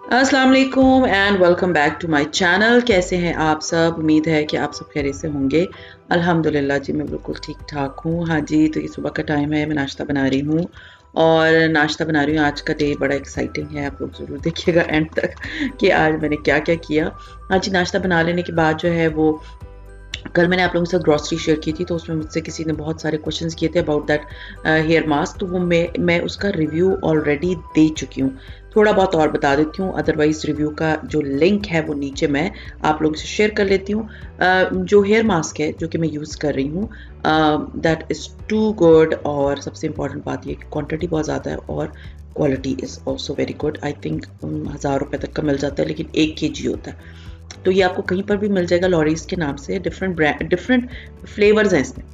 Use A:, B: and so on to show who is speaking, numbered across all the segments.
A: अस्सलाम वालेकुम and welcome back to my channel. कैसे हैं आप सब? उम्मीद है कि आप सब खैरियत से होंगे। अल्हम्दुलिल्लाह जी, मैं बिल्कुल ठीक ठाक हूँ। हाँ जी, तो ये सुबह का टाइम है, मैं नाश्ता बना रही हूँ और नाश्ता बना रही हूँ। आज का डे बड़ा एक्साइटिंग है, आप लोग ज़रूर देखिएगा एंड तक कि आज मैंने क्या क्या किया। हाँ जी, नाश्ता बना लेने के बाद जो है वो कल मैंने आप लोगों के साथ ग्रॉसरी शेयर की थी, तो उसमें मुझसे किसी ने बहुत सारे क्वेश्चंस किए थे अबाउट दैट हेयर मास्क। तो वो मैं उसका रिव्यू ऑलरेडी दे चुकी हूँ। थोड़ा बहुत और बता देती हूँ, अदरवाइज रिव्यू का जो लिंक है वो नीचे मैं आप लोगों से शेयर कर लेती हूँ। जो हेयर मास्क है जो कि मैं यूज़ कर रही हूँ, दैट इज़ टू गुड। और सबसे इम्पॉर्टेंट बात ये कि क्वान्टिटी बहुत ज़्यादा है और quality is also very good. I think 1000 रुपये तक का मिल जाता है, लेकिन 1 kg होता है। तो ये आपको कहीं पर भी मिल जाएगा लॉरीज के नाम से। डिफरेंट ब्रांड, डिफरेंट फ्लेवर्स हैं इसमें।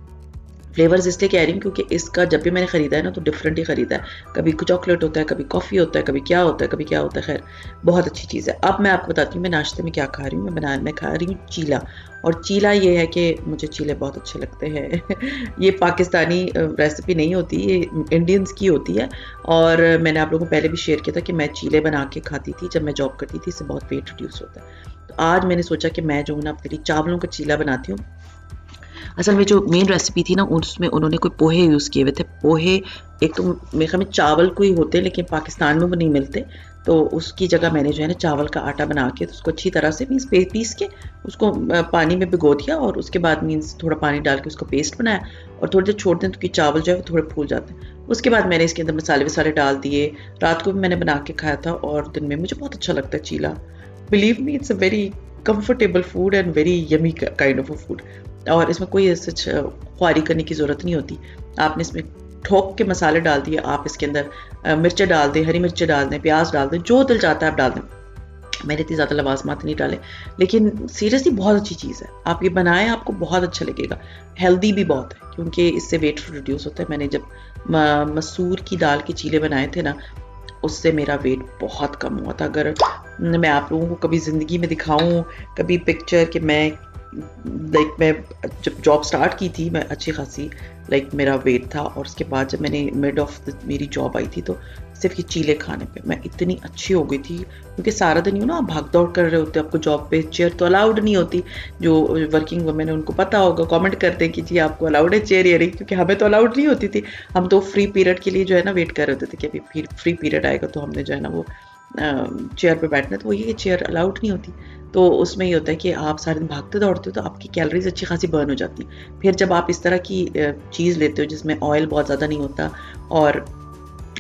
A: फ्लेवर्स इसलिए कह रही हूँ क्योंकि इसका जब भी मैंने ख़रीदा है ना तो डिफरेंट ही ख़रीदा है। कभी चॉकलेट होता है, कभी कॉफ़ी होता है, कभी क्या होता है, कभी क्या होता है। खैर, बहुत अच्छी चीज़ है। अब मैं आपको बताती हूँ मैं नाश्ते में क्या खा रही हूँ। मैं खा रही हूँ चीला। और चीला ये है कि मुझे चीले बहुत अच्छे लगते हैं। ये पाकिस्तानी रेसिपी नहीं होती, ये इंडियंस की होती है। और मैंने आप लोगों को पहले भी शेयर किया था कि मैं चीले बना के खाती थी जब मैं जॉब करती थी। इससे बहुत वेट रिड्यूस होता है। तो आज मैंने सोचा कि मैं जो हूँ ना अपने लिए चावलों का चीला बनाती हूँ। असल में जो मेन रेसिपी थी ना उसमें उन्होंने कोई पोहे यूज़ किए हुए थे। पोहे एक तो मेरे ख्याल में चावल को ही होते हैं, लेकिन पाकिस्तान में वो नहीं मिलते। तो उसकी जगह मैंने जो है ना चावल का आटा बना के तो उसको अच्छी तरह से मीन्स पीस के उसको पानी में भिगो दिया और उसके बाद मीन्स थोड़ा पानी डाल के उसको पेस्ट बनाया और थोड़ी देर छोड़ दें तो कि चावल जो है वो थोड़े फूल जाते हैं। उसके बाद मैंने इसके अंदर मसाले वसाले डाल दिए। रात को भी मैंने बना के खाया था और दिन में मुझे बहुत अच्छा लगता है cheela. Believe me, it's a very comfortable food and very yummy kind of a food. और इसमें कोई सच ख्वारी करने की ज़रूरत नहीं होती। आपने इसमें ठोक के मसाले डाल दिए, आप इसके अंदर मिर्चें डाल दें, हरी मिर्चें डाल दें, प्याज डाल दें, जो दिल चाहता है आप डाल दें। मैंने इतनी ज़्यादा लवाजमात नहीं डाले, लेकिन सीरियसली बहुत अच्छी चीज़ है। आप ये बनाएं, आपको बहुत अच्छा लगेगा। हेल्दी भी बहुत है क्योंकि इससे वेट रिड्यूस होता है। मैंने जब मसूर की दाल के चीले बनाए थे ना, उससे मेरा वेट बहुत कम हुआ था। अगर मैं आप लोगों को कभी ज़िंदगी में दिखाऊं कभी पिक्चर कि मैं मैं जब जॉब स्टार्ट की थी मैं अच्छी खासी मेरा वेट था, और उसके बाद जब मैंने मिड ऑफ मेरी जॉब आई थी तो सिर्फ ये चीले खाने पे मैं इतनी अच्छी हो गई थी। क्योंकि सारा दिन आप भाग दौड़ कर रहे होते, आपको जॉब पे चेयर तो अलाउड नहीं होती। जो वर्किंग वुमेन है उनको पता होगा, कमेंट करते हैं कि जी आपको अलाउड है चेयर या नहीं, क्योंकि हमें तो अलाउड नहीं होती थी। हम तो फ्री पीरियड के लिए जो है ना वेट कर रहे होते थे कि अभी फिर फ्री पीरियड आएगा तो हमने जो है ना वो चेयर पे बैठना। तो वही चेयर अलाउड नहीं होती। तो उसमें ये होता है कि आप सारे दिन भागते दौड़ते हो तो आपकी कैलोरीज अच्छी खासी बर्न हो जाती। फिर जब आप इस तरह की चीज़ लेते हो जिसमें ऑयल बहुत ज़्यादा नहीं होता और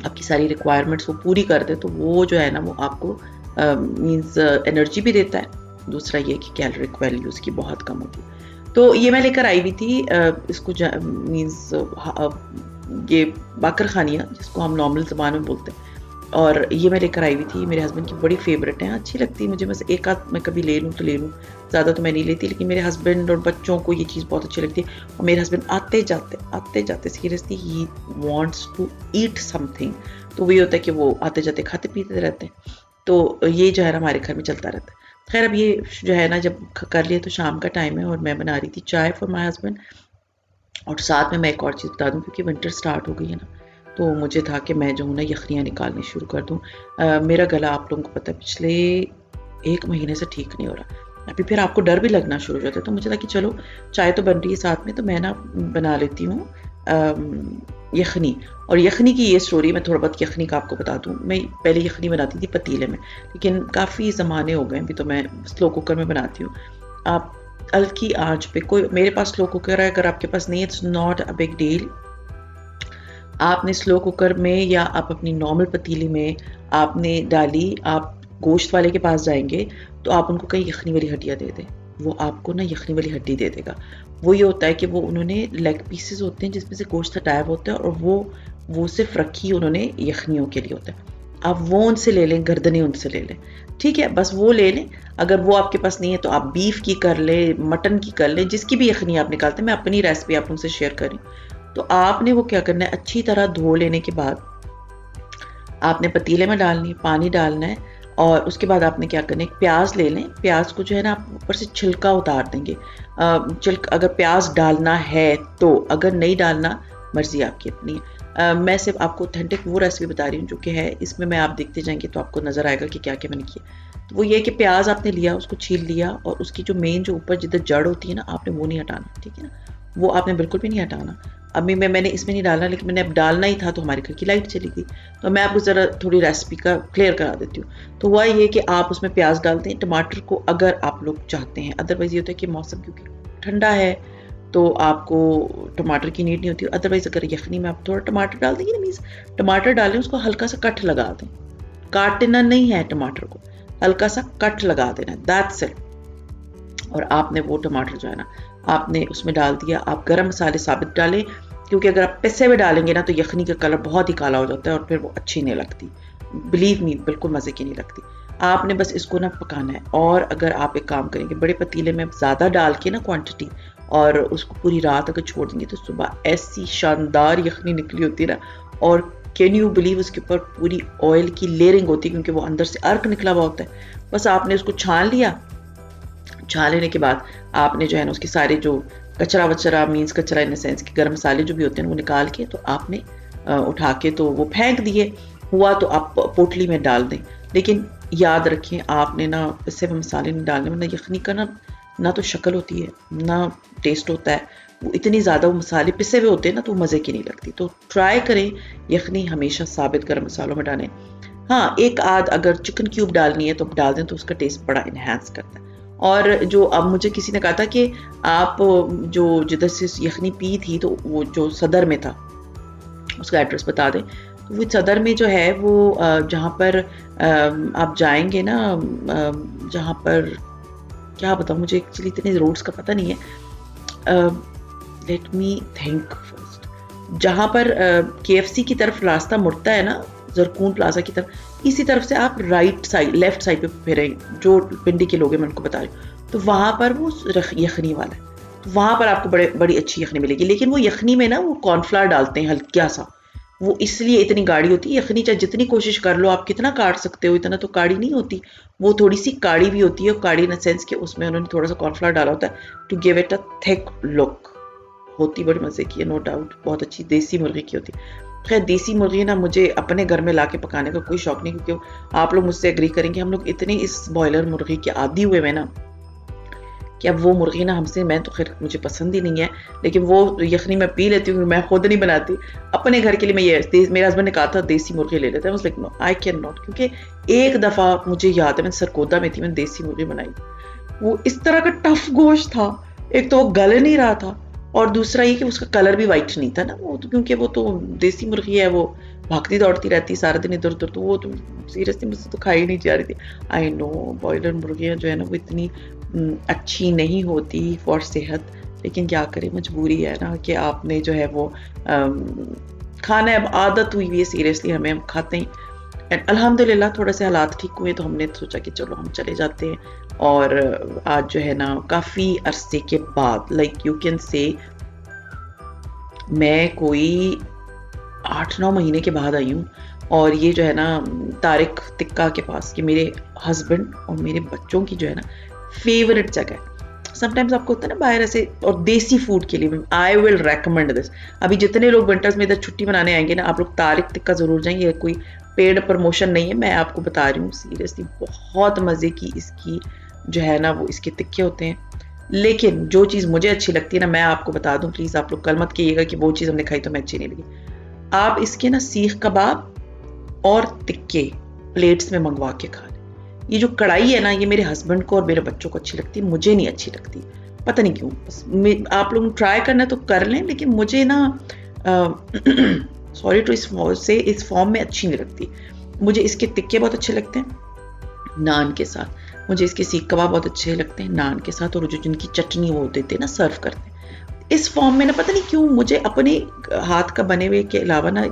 A: आपकी सारी रिक्वायरमेंट्स वो पूरी कर दे, तो वो जो है ना वो आपको मीन्स एनर्जी भी देता है। दूसरा ये कि कैलोरिक वैल्यू उसकी बहुत कम होती है। तो ये मैं लेकर आई हुई थी इसको मीन्स ये बाकर खानिया जिसको हम नॉर्मल ज़बान में बोलते हैं। और ये मैं लेकर आई हुई थी, मेरे हस्बैंड की बड़ी फेवरेट है, अच्छी लगती है मुझे। बस एक आध मैं कभी ले लूँ तो ले लूँ, ज़्यादा तो मैं नहीं लेती। लेकिन मेरे हस्बैंड और बच्चों को ये चीज़ बहुत अच्छी लगती है। और मेरे हस्बैंड आते जाते सीरियसली ही वांट्स टू ईट समथिंग। तो वही होता है कि वो आते जाते खाते पीते रहते हैं। तो ये जो है ना हमारे घर में चलता रहता है। खैर, अब ये जो है ना जब कर लिया तो शाम का टाइम है और मैं बना रही थी चाय फॉर माई हस्बैंड। और साथ में मैं एक और चीज़ बता दूँ, क्योंकि विंटर स्टार्ट हो गई है ना, तो मुझे था कि मैं जो हूँ ना यखनियाँ निकालनी शुरू कर दूँ। मेरा गला आप लोगों को पता है पिछले 1 महीने से ठीक नहीं हो रहा। अभी फिर आपको डर भी लगना शुरू हो जाता है। तो मुझे था कि चलो चाय तो बन रही है साथ में, तो मैं ना बना लेती हूँ यखनी। और यखनी की ये स्टोरी, मैं थोड़ा बहुत यखनी का आपको बता दूँ। मैं पहले यखनी बनाती थी पतीले में, लेकिन काफ़ी ज़माने हो गए, अभी तो मैं स्लो कुकर में बनाती हूँ। आप हल्की आंच पे, कोई मेरे पास स्लो कुकर है, अगर आपके पास नहीं है it's not a big deal. आपने स्लो कुकर में या आप अपनी नॉर्मल पतीली में आपने डाली, आप गोश्त वाले के पास जाएंगे तो आप उनको कहीं यखनी वाली हड्डियाँ दे दें, वो आपको ना यखनी वाली हड्डी दे देगा। वो ये होता है कि वो उन्होंने लेग पीसेस होते हैं जिसमें से गोश्त हटाया होता है, और वो सिर्फ रखी उन्होंने यखनियों के लिए होता है। आप वो उनसे ले लें, गर्दनें उनसे ले लें, ठीक है, बस वो ले लें। अगर वो आपके पास नहीं है तो आप बीफ की कर लें, मटन की कर लें, जिसकी भी यखनी आप निकालते हैं। मैं अपनी रेसिपी आप उनसे शेयर कर रही हूँ। तो आपने वो क्या करना है, अच्छी तरह धो लेने के बाद आपने पतीले में डालनी है, पानी डालना है। और उसके बाद आपने क्या करना है, एक प्याज ले लें। प्याज को जो है ना आप ऊपर से छिलका उतार देंगे। अगर प्याज डालना है तो, अगर नहीं डालना मर्जी आपकी अपनी है। मैं सिर्फ आपको ऑथेंटिक वो रेसिपी बता रही हूँ जो कि है, इसमें मैं आप देखते जाएंगे तो आपको नज़र आएगा कि क्या क्या मैंने किया। तो वो ये कि प्याज आपने लिया, उसको छील लिया, और उसकी जो मेन जो ऊपर जिधर जड़ होती है ना, आपने वो नहीं हटाना, ठीक है ना, वो आपने बिल्कुल भी नहीं हटाना। अभी मैंने इसमें नहीं डालना, लेकिन मैंने अब डालना ही था तो हमारे घर की लाइट चली गई, तो मैं आपको ज़रा थोड़ी रेसिपी का क्लियर करा देती हूँ। तो हुआ ये कि आप उसमें प्याज डालते हैं, टमाटर को अगर आप लोग चाहते हैं, अदरवाइज़ ये होता है कि मौसम क्योंकि ठंडा है तो आपको टमाटर की नीड नहीं होती। अदरवाइज़ अगर यखनी में आप थोड़ा टमाटर डाल देंगे ना, मीन्स टमाटर डालें, उसको हल्का सा कट लगा दें, काटना नहीं है टमाटर को, हल्का सा कट लगा देना, दैट्स इट। और आपने वो टमाटर जो है ना आपने उसमें डाल दिया। आप गरम मसाले साबित डालें, क्योंकि अगर आप पिसे हुए डालेंगे ना तो यखनी का कलर बहुत ही काला हो जाता है और फिर वो अच्छी नहीं लगती, बिलीव मी, बिल्कुल मज़े की नहीं लगती। आपने बस इसको ना पकाना है। और अगर आप एक काम करेंगे, बड़े पतीले में ज़्यादा डाल के ना क्वांटिटी, और उसको पूरी रात अगर छोड़ देंगे तो सुबह ऐसी शानदार यखनी निकली होती है ना, और कैन यू बिलीव उसके ऊपर पूरी ऑयल की लेयरिंग होती है, क्योंकि वो अंदर से अर्क निकला हुआ होता है। बस आपने उसको छान लिया, छान लेने के बाद आपने जो है ना उसके सारे जो कचरा वचरा, मीन्स कचरा इन द सेंस कि गर्म मसाले जो भी होते हैं वो निकाल के तो आपने उठा के तो वो फेंक दिए। हुआ तो आप पोटली में डाल दें, लेकिन याद रखें आपने ना इससे मसाले नहीं डालने, वरना यखनी का ना तो शक्ल होती है ना टेस्ट होता है। वो इतनी ज़्यादा वो मसाले पिसे हुए होते हैं ना तो मज़े की नहीं लगती। तो ट्राई करें यखनी हमेशा साबित गर्म मसालों में डालें। हाँ, एक आध अगर चिकन क्यूब डालनी है तो डाल दें, तो उसका टेस्ट बड़ा इन्हेंस करता है। और जो अब मुझे किसी ने कहा था कि आप जो जिधर से यखनी पी थी तो वो जो सदर में था उसका एड्रेस बता दें। तो वो सदर में जो है वो जहाँ पर आप जाएंगे ना, जहाँ पर क्या बताऊँ, मुझे एक्चुअली इतने रोड्स का पता नहीं है, लेट मी थिंक फर्स्ट, जहाँ पर KFC की तरफ रास्ता मुड़ता है ना, जरकून प्लाजा की तरफ, इसी तरफ से आप राइट साइड लेफ्ट साइड पे फिरें, जो पिंडी के लोग हैं मैं उनको बता रही हूँ, तो वहाँ पर वो यखनी वाला है, तो वहाँ पर आपको बड़ी अच्छी यखनी मिलेगी। लेकिन वो यखनी में ना वो कॉर्नफ्लावर डालते हैं हल्का सा, वो इसलिए इतनी गाढ़ी होती है यखनी। चाहे जितनी कोशिश कर लो आप कितना काट सकते हो, इतना तो काढ़ी नहीं होती, वो थोड़ी सी काढ़ी भी होती है। काढ़ी इन द सेंस कि उसमें उन्होंने थोड़ा सा कॉर्नफ्लावर डाला होता है to give it a thick look. होती बड़ी मज़े की है, नो डाउट, बहुत अच्छी देसी मुर्गी की होती है। खैर देसी मुर्गी ना मुझे अपने घर में लाके पकाने का कोई शौक नहीं, क्योंकि आप लोग मुझसे एग्री करेंगे, हम लोग इतने इस बॉयलर मुर्गी के आदी हुए हैं ना कि अब वो मुर्गी ना हमसे, मैं तो खैर मुझे पसंद ही नहीं है, लेकिन वो यखनी मैं पी लेती हूँ, मैं खुद नहीं बनाती अपने घर के लिए। मैं ये मेरे हस्बैंड ने कहा था देसी मुर्गी ले लेते हैं, like no I can not, क्योंकि एक दफ़ा मुझे याद है मैं सरकोदा में थी, मैंने देसी मुर्गी बनाई, वो इस तरह का टफ गोश्त था, एक तो वो गल नहीं रहा था, और दूसरा ये कि उसका कलर भी वाइट नहीं था ना, वो तो क्योंकि वो तो देसी मुर्गी है, वो भागती दौड़ती रहती सारा दिन इधर उधर, तो वो तो सीरियसली मुझसे तो खाई नहीं जा रही थी। आई नो बॉयलर मुर्गियाँ जो है ना वो इतनी अच्छी नहीं होती फॉर सेहत, लेकिन क्या करें, मजबूरी है ना कि आपने जो है वो खाना है, अब आदत हुई हुई है सीरियसली, हम खाते हैं। एंड अल्हम्दुलिल्लाह थोड़े से हालात ठीक हुए तो हमने सोचा कि चलो हम चले जाते हैं। और आज जो है ना काफ़ी अरसे के बाद, लाइक यू कैन से मैं कोई 8-9 महीने के बाद आई हूँ, और ये जो है ना तारिक तिक्का के पास, कि मेरे हस्बैंड और मेरे बच्चों की जो है ना फेवरेट जगह है। समटाइम्स आपको होता है ना बाहर ऐसे, और देसी फूड के लिए आई विल रेकमेंड दिस। अभी जितने लोग विंटर्स में इधर छुट्टी मनाने आएंगे ना, आप लोग तारिक तिक्का ज़रूर जाएंगे, कोई पेड प्रमोशन नहीं है, मैं आपको बता रही हूँ सीरियसली, बहुत मज़े की इसकी जो है ना वो इसके तिक्के होते हैं। लेकिन जो चीज़ मुझे अच्छी लगती है ना, मैं आपको बता दूँ, प्लीज़ आप लोग कल मत कहिएगा कि वो चीज़ हमने खाई तो मैं अच्छी नहीं लगी। आप इसके ना सीख कबाब और तिक्के प्लेट्स में मंगवा के खा लें। ये जो कढ़ाई है ना, ये मेरे हस्बैंड को और मेरे बच्चों को अच्छी लगती है, मुझे नहीं अच्छी लगती, पता नहीं क्यों। बस आप लोग ट्राई करना तो कर लें, लेकिन मुझे ना सॉरी टू इस फॉर्म में अच्छी नहीं लगती। मुझे इसके तिक्के बहुत अच्छे लगते हैं नान के साथ, मुझे इसके सीख कबाब बहुत अच्छे लगते हैं नान के साथ, और जो जिनकी चटनी वो देते हैं ना सर्व करते हैं इस फॉर्म में ना, पता नहीं क्यों मुझे अपने हाथ का बने हुए के अलावा ना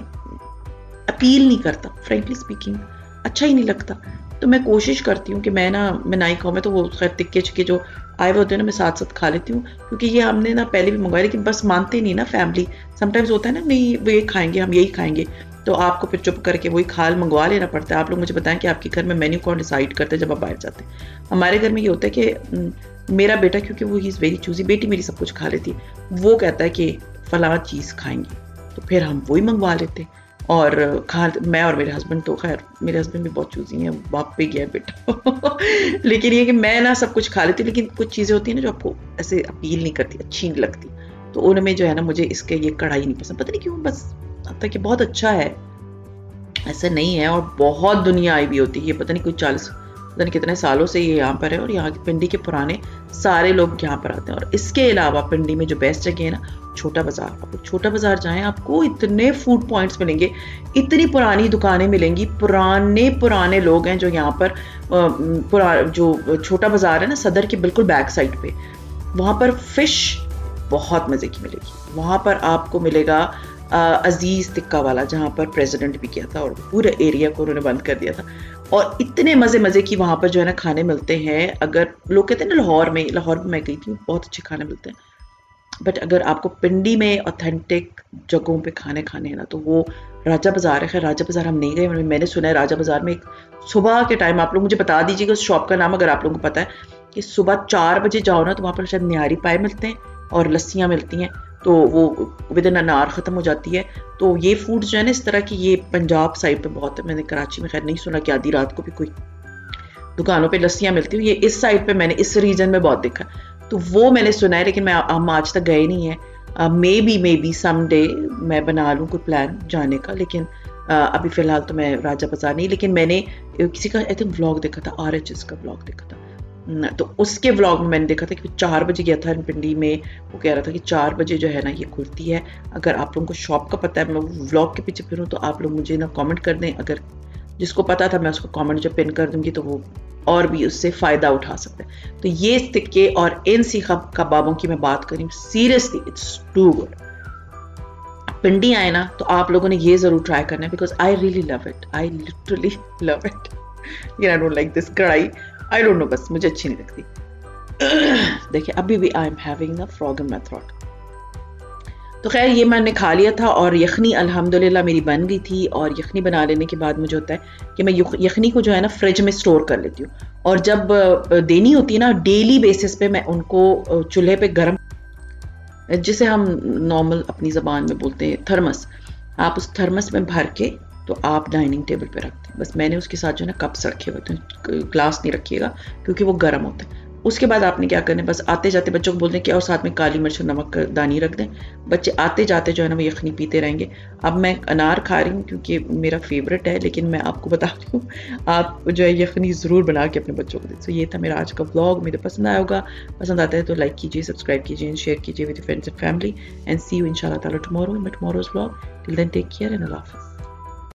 A: अपील नहीं करता, फ्रेंकली स्पीकिंग अच्छा ही नहीं लगता। तो मैं कोशिश करती हूँ कि मैं ना ही खाऊँ, मैं तो वो खैर तिक्के चिक्के जो आए हुए होते हैं ना मैं साथ साथ खा लेती हूँ, क्योंकि ये हमने ना पहले भी मंगवाया, लेकिन बस मानते नहीं ना फैमिली। समटाइम्स होता है ना, नहीं वो ये खाएंगे, हम यही खाएंगे, तो आपको फिर चुप करके वही खाल मंगवा लेना पड़ता है। आप लोग मुझे बताएं कि आपके घर में मेन्यू कौन डिसाइड करते हैं जब आप बाहर जाते हैं। हमारे घर में ये होता है कि मेरा बेटा, क्योंकि वो ही इज़ वेरी चूजी, बेटी मेरी सब कुछ खा लेती है, वो कहता है कि फलां चीज़ खाएंगे, तो फिर हम वही मंगवा लेते और मैं और मेरे हस्बैंड, तो खैर मेरे हस्बैंड भी बहुत चूज़ी हैं, बाप पे गया बेटा लेकिन ये कि मैं ना सब कुछ खा लेती हूँ, लेकिन कुछ चीज़ें होती हैं ना जो आपको ऐसे अपील नहीं करती, अच्छी नहीं लगती, तो उनमें जो है ना मुझे इसके ये कढ़ाई नहीं पसंद, पता नहीं क्यों, बस अब तक ये बहुत अच्छा है, ऐसा नहीं है। और बहुत दुनिया आई भी होती है, ये पता नहीं कोई 40 पता नहीं कितने सालों से ये यहाँ पर है, और यहाँ की पिंडी के पुराने सारे लोग यहाँ पर आते हैं। और इसके अलावा पिंडी में जो बेस्ट जगह है ना, छोटा बाजार, आप छोटा बाजार जाएं, आपको इतने फूड पॉइंट्स मिलेंगे, इतनी पुरानी दुकानें मिलेंगी, पुराने लोग हैं जो यहाँ पर जो छोटा बाजार है ना सदर के बिल्कुल बैक साइड पे, वहाँ पर फिश बहुत मज़े की मिलेगी। वहाँ पर आपको मिलेगा अजीज़ टिक्का वाला, जहाँ पर प्रेसिडेंट भी किया था और पूरे एरिया को उन्होंने बंद कर दिया था, और इतने मज़े की वहाँ पर जो है ना खाने मिलते हैं। अगर लोग कहते हैं ना लाहौर में मैं गई थी, बहुत अच्छे खाने मिलते हैं, बट अगर आपको पिंडी में ऑथेंटिक जगहों पे खाने हैं ना, तो वो राजा बाज़ार है। खैर राजा बाज़ार हम नहीं गए, मैंने सुना है राजा बाज़ार में एक सुबह के टाइम, आप लोग मुझे बता दीजिएगा उस शॉप का नाम अगर आप लोगों को पता है, कि सुबह 4 बजे जाओ ना तो वहाँ पर शायद निहारी पाए मिलते हैं और लस्सियाँ मिलती हैं, तो वो विद इन एन आवर ख़त्म हो जाती है। तो ये फूड जो है ना इस तरह की, ये पंजाब साइड पे बहुत है, मैंने कराची में खैर नहीं सुना कि आधी रात को भी कोई दुकानों पे लस्सियाँ मिलती हैं, ये इस साइड पे मैंने इस रीजन में बहुत देखा, तो वो मैंने सुना है, लेकिन हम आज तक गए नहीं है। मे बी समडे मैं बना लूँ कोई प्लान जाने का, लेकिन अभी फ़िलहाल तो मैं राजा बाज़ार नहीं। लेकिन मैंने किसी का आई थिंक व्लॉग देखा था, RHS का व्लॉग देखा था, तो उसके व्लॉग में मैंने देखा था कि 4 बजे गया था पिंडी में, वो कह रहा था कि 4 बजे जो है ना ये खुलती है। अगर आप लोगों को शॉप का पता है, मैं व्लॉग के पीछे फिरूँ, तो आप लोग मुझे ना कमेंट कर दें, अगर जिसको पता था मैं उसको कमेंट जो पिन कर दूंगी, तो वो और भी उससे फ़ायदा उठा सकते हैं। तो ये टिक्के और इन सीख कबाबों की मैं बात करूँ, सीरियसली इट्स टू गुड। पिंडी आए ना तो आप लोगों ने ये ज़रूर ट्राई करना है, because I really love it, I literally love it. I don't like this कढ़ाई, आई डोंट नो, बस मुझे अच्छी नहीं लगती। देखिए अभी भी I am having the frog in my throat. तो खैर ये मैंने खा लिया था, और यखनी अल्हम्दुलिल्लाह मेरी बन गई थी। और यखनी बना लेने के बाद मुझे होता है कि मैं यखनी को जो है ना फ्रिज में स्टोर कर लेती हूँ, और जब देनी होती है ना डेली बेसिस पे, मैं उनको चूल्हे पे गर्म, जिसे हम नॉर्मल अपनी ज़बान में बोलते हैं थर्मस, आप उस थर्मस में भर के तो आप डाइनिंग टेबल पे रखते हैं। बस मैंने उसके साथ जो है ना कप्स रखे हुए थे, ग्लास नहीं रखिएगा क्योंकि वो गर्म होते हैं। उसके बाद आपने क्या करना है, बस आते जाते बच्चों को बोलते हैं कि और साथ में काली मिर्च और नमक दानी रख दें, बच्चे आते जाते जो है ना वो यखनी पीते रहेंगे। अब मैं अनार खा रही हूँ क्योंकि मेरा फेवरेट है, लेकिन मैं आपको बता रही हूँ आप जो है यखनी ज़रूर बना के अपने बच्चों को दें। तो ये था मेरा आज का व्लॉग, मुझे पसंद आया होगा, पसंद आता है तो लाइक कीजिए, सब्सक्राइब कीजिए, शेयर कीजिए with friends and family, and see you इंशाल्लाह ताला tomorrow in my tomorrow's vlog. Till then take care and Allah हाफ़िज़।